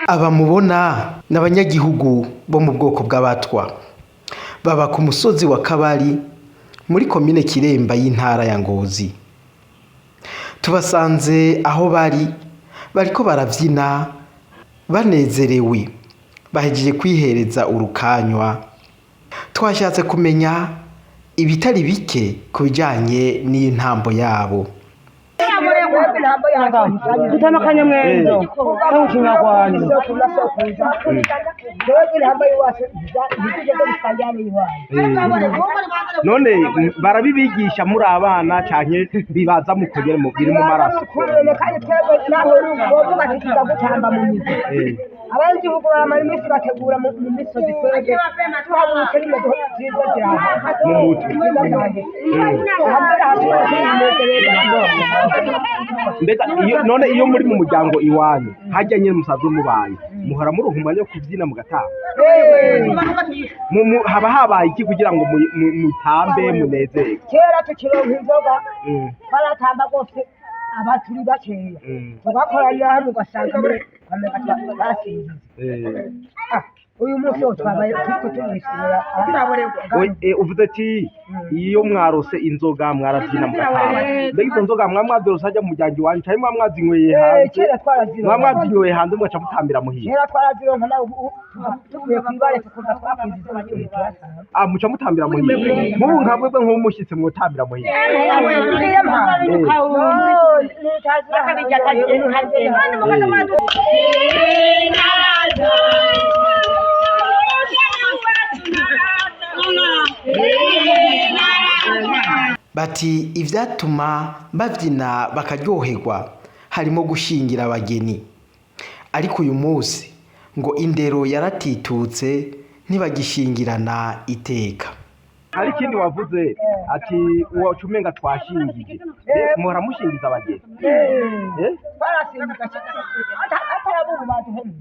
Aba mubona n'abanyagihugu bo mu bwoko bw'abatwa baba ku musozi wa Kabari muri komine Kiremba y'intara ya Ngozi. Tubasanze aho bariko baravyina banezerewe bahejeje kwihereza urukanywa. Twashatse kumenya ibitari bike ku bijanye n'intambo yabo. Tutamakanya mwendo tangushimya kwanje none barabibigisha muri abana canke bibaza mu kugera mu biri mu maraso abanyagihugu baramara iminsi bategura mu misozi twebwe tuhabutse n'imodoka nziza ziraha mu mutwe mbega none iyo muri mu muryango iwanyu hajya nyine musaza mubaye muhora muronka umwanya wo kubyina mu gataha haba habaye iki kugira ngo mutambe munezerwe? Kera tukironka inzoga baratamba rwose abaturi bakeya tugakoranira hamwe ugasanga basinze uyu munsi wo twabaye turiko tunishyura uvuze ati iyo mwarose inzoga mwarabyina mu gataha mbega izo nzoga mwamwadorose ajya mu muryango iwanyu cyangwa mwamwazinyweye hanze? Kera twarazironka mwamwazinyweye hanze mugaca mutambira muhira? Kera twarazironka nawe tuvuye kwibare tukumva twakwiza izo bacyuye muca mutambira muhira mubu nka bwebwe nk'umushyitsi mwotambira muhira Bati ivyatuma bavyina bakaryoherwa harimo gushingira abageni, ariko uyu munsi ngo indero yaratitutse ntibagishingirana iteka. Hari ikindi wavuze ati uwacumenga twashingije muhora mushingiza abageni atarabubu baduhemye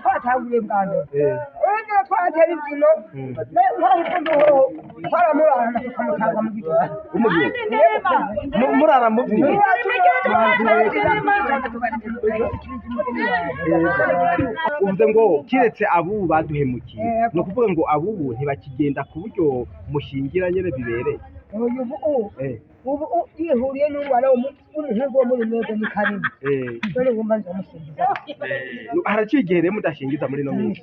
twataguye bwa mbere twatera imbyino twaramurana tukamutanga mu gitondo murara mu byino uvuze ngo kiretse abubu baduhemukiye no kuvuga ngo abubu ntibakigenda ku buryo mushingira nyene bibereye ubu yihuriye n'umwana w'umuhungu wo muri mwebwe ni Karimu dore ngomba nzamushingiza haraciye igihe rero mudashingiza muri no minsi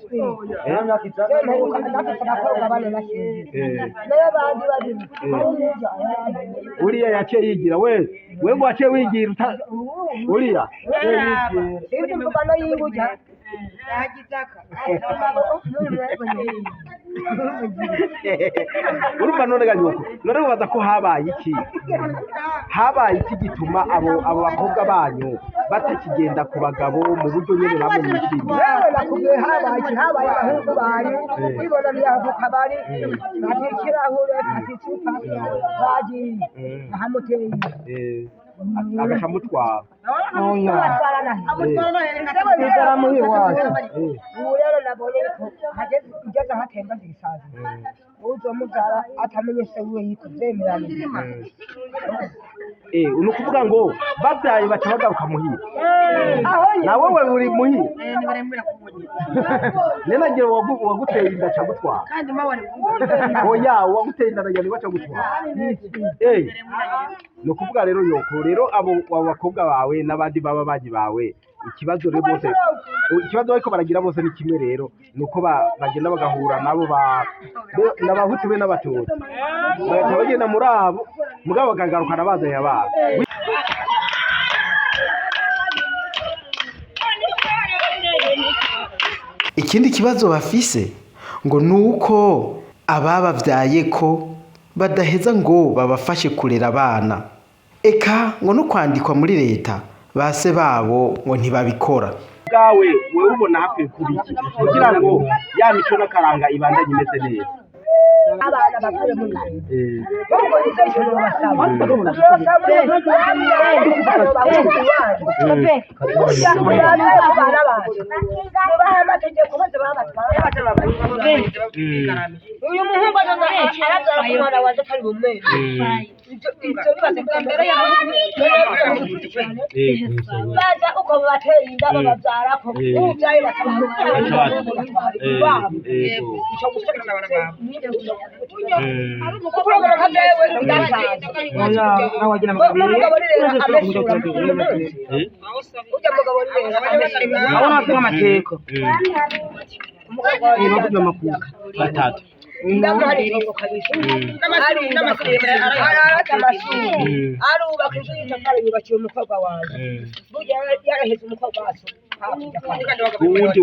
uriya yaciye yigira we ngo waciye wigira uriya ibyo mvugana yibuja urumva none ganyuko none ubaza ko habaye iki gituma abo bakobwa banyu batakigenda ku bagabo mu buryo nyene namwe mwishimiye? nakubwiye habaye abahungu banyu bibona byaho Kabari ati ikirahure ati icupa bagiye ahamuteye agaca mutwara ubu rero nabonye ko ugeze ahatemba zisaza uzomubyara atamenye se wiwe yikuvyemeranye ni ukuvuga ngo babyaye baca bagaruka muhira na wowe uri muhira nenagira uwaguteye inda aca gutwara oya uwaguteye inda nagira niwe aca gutwara ni ukuvuga rero yoko rero abo bakobwa bawe n'abandi baba baji bawe ikibazo rero bose ikibazo bariko baragira bose ni kimwe rero nuko bagenda bagahura nabo n'abahutu be n'abatutsi bagaca bagenda muri abo mugabo bakagarukana bazanye ababo. Ikindi kibazo bafise ngo nuko ababavyaye ko badaheza ngo babafashe kurera abana. eka ngo no kwandikwa muri leta base babo ngo ntibabikora. Bwawe wewe ubona hakwiye kubiki kugira ngo ya mico n'akaranga ibandanye imeze neza. abana bakure muri uyu muhungu arabyara kumwana waje atari bumwe baza uko batera inda bababyara ko ubyaye arubaka inzu y'itafari yubakiye umukobwa wanjye burya yaraheze umukobwa wacu uwundi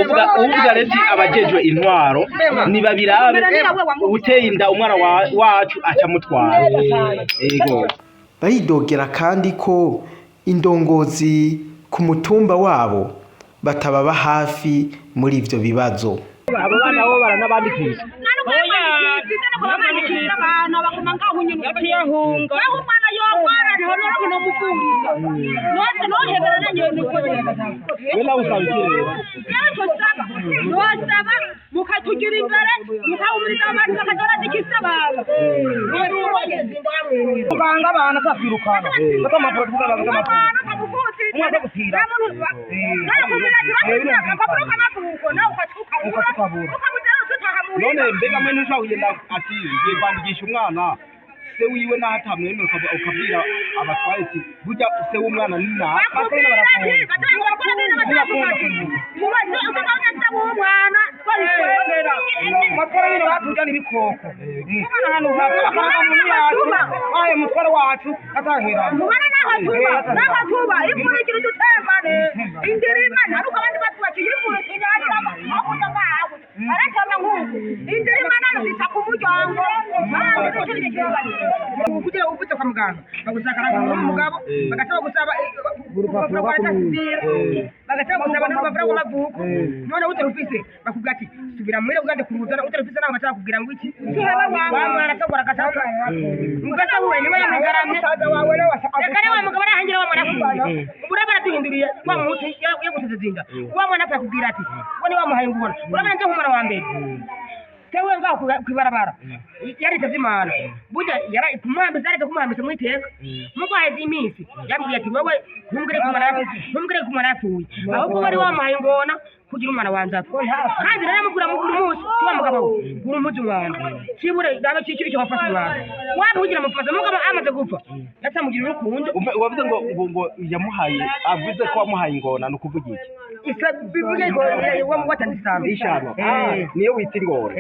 uvuga reti abajejwe intwaro nibabirabe uteye inda umwana wacu acamutwara. Yego Baridogera kandi ko indongozi ku mutumba wabo batababa hafi muri ivyo bibazo. abo bana bo baranabandikisha mukatugira imbere mukawumiriza abantu bakajya baba banga abana kwirukana bakamaporo umwaka gutira none mbega mwe ntushaka kugenda ati ngiye kwandikisha umwana se wiwe nahatamwemera ukabwira abatwaye ati burya se w'umwana ni na mutwara wacu atahera kugira ufite kwa muganga bagusakara umugabo bagataba gusaba urupapuro rwa tasibira bagataba gusaba n'urupapuro rw'amavuko none utarufise bakubwira ati subira muri ugande kuruzana utarufise nawe bataka kugira ngo iki wamwana atagora gataka mugasa we niwe yamagaramye reka niwe mugabo arahangira wa mwana kubana uraba aratuhinduriye wa muti yagutezezinga wa mwana akakubwira ati ngo ni wamuhaye ngubona urabona nje nk'umwana wa mbere tewe ngaho kwibarabara yarite vy'Imana burya yara kumuhambisa ariko kumuhambisa mwiteka mugwahe iminsi yambwiye ati wewe ntumbwire ku mwana yapfuye ahubwo bari wamuhaye ngona kugira umwana wanje apfa kandi rero mukura mu munsi tuba mugabo guru umuzi umwana kibure dabe cyo wafashe umwana wapi kugira mufasa mugabo amaze gupfa yatamugira urukundo wavuze ngo yamuhaye avuze ko wamuhaye ingona no kuvuga iki isa bivuge ngo watandisamba ishano niyo wita ingona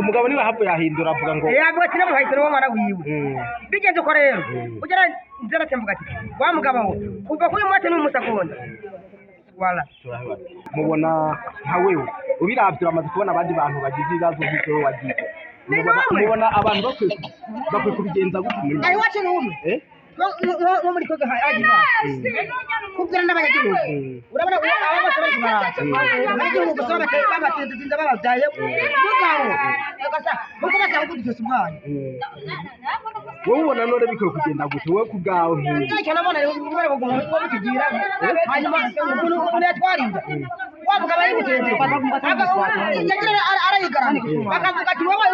umugabo niwe hapo yahindura avuga ngo yavuga ati namuhaye se w'umwana wiwe bigenze ko rero ugera nzera temvuga ati wa mugabo kuva kuri mwate n'umusakonda wala mubona nka wewe ubiravye bamaze kubona abandi bantu bagize ibibazo nk'ibyo wagize mubona abantu bakwiye kubigenza gute muri ayi wacu n'umwe no muri koga hajiba kubwira n'abanyagihugu urabona aba bose bari kumaraza abanyagihugu gusa babatinda babavyaye mugabo egasa muko bashaka kudutesa umwana wowe ubona none bikwiye kugenda gute wowe ku bwawe cyane abona ubara ngo mukigira hanyuma umuntu yatwarinda wa mugabo ari gutenze yagira arayigarana bakavuga ati wowe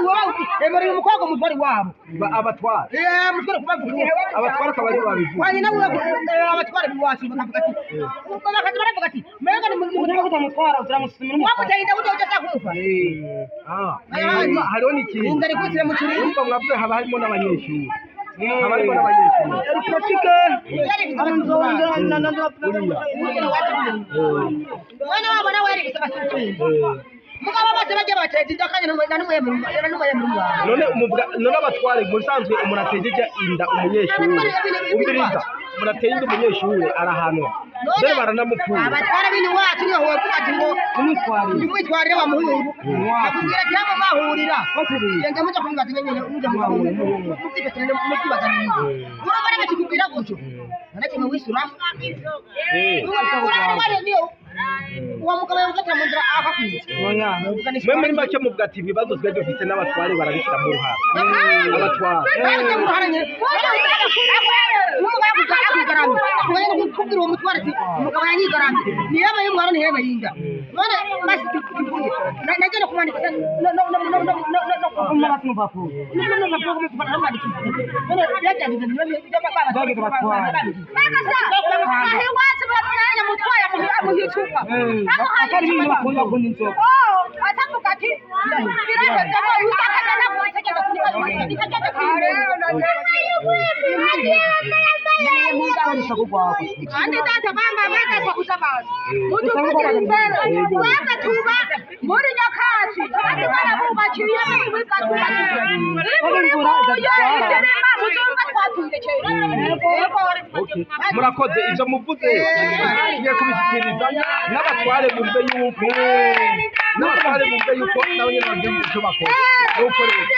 emera umukobwa mutwari wabo abatwara mutwari kubavuga abatwara akaba ari babivuga wani nawe abatwara biwacu bakavuga ati bakaza baravuga ati mbega ni mutwara kutamutwara uramusumira wamutayinda uje utakufa hariho n'ikintu indari kwitira mu kirere urumva mwavuze haba harimo n'abanyeshuri haba harimo n'abanyeshuri politike mwana wabo nawe yari bisaba mugabo bose bagiye bateza inda kandi n'umuye mu Rwanda none abatware musanzwe umuntu atejeje inda umunyeshuri umviriza umuntu ateye inda umunyeshuri arahanwa mbere baranamupfuye abatware b'ini wacu niho wovuga ati ngo umwitwarire wa muhungu akubwira ati haba bahurira yenge muja kumwibaza nyene muja mubyifatira mubyibaza neza urabona bakikubwira gutyo nanakimwe wisuramu uwo mugabo yongera mu nzira akakwica mwe muri make muvuga ati ibibazo twe dufite n'abatware barabishyira mu ruhara abatware kubwira uwo mutware ati umugabo yanyigaramye niyaba y'umwaro ntihebe yinda none basi nagenda kumwandika Andi data bamba bata kwa kusabaza. Mutu mbere waka tuba muri nyakati. Andi bana buba chiye mwika tuba. murakoze ivyo muvuze tugiye kubishikiriza n'abatware bumve yuko nabo nyene bagiye icyo bakora nuko rero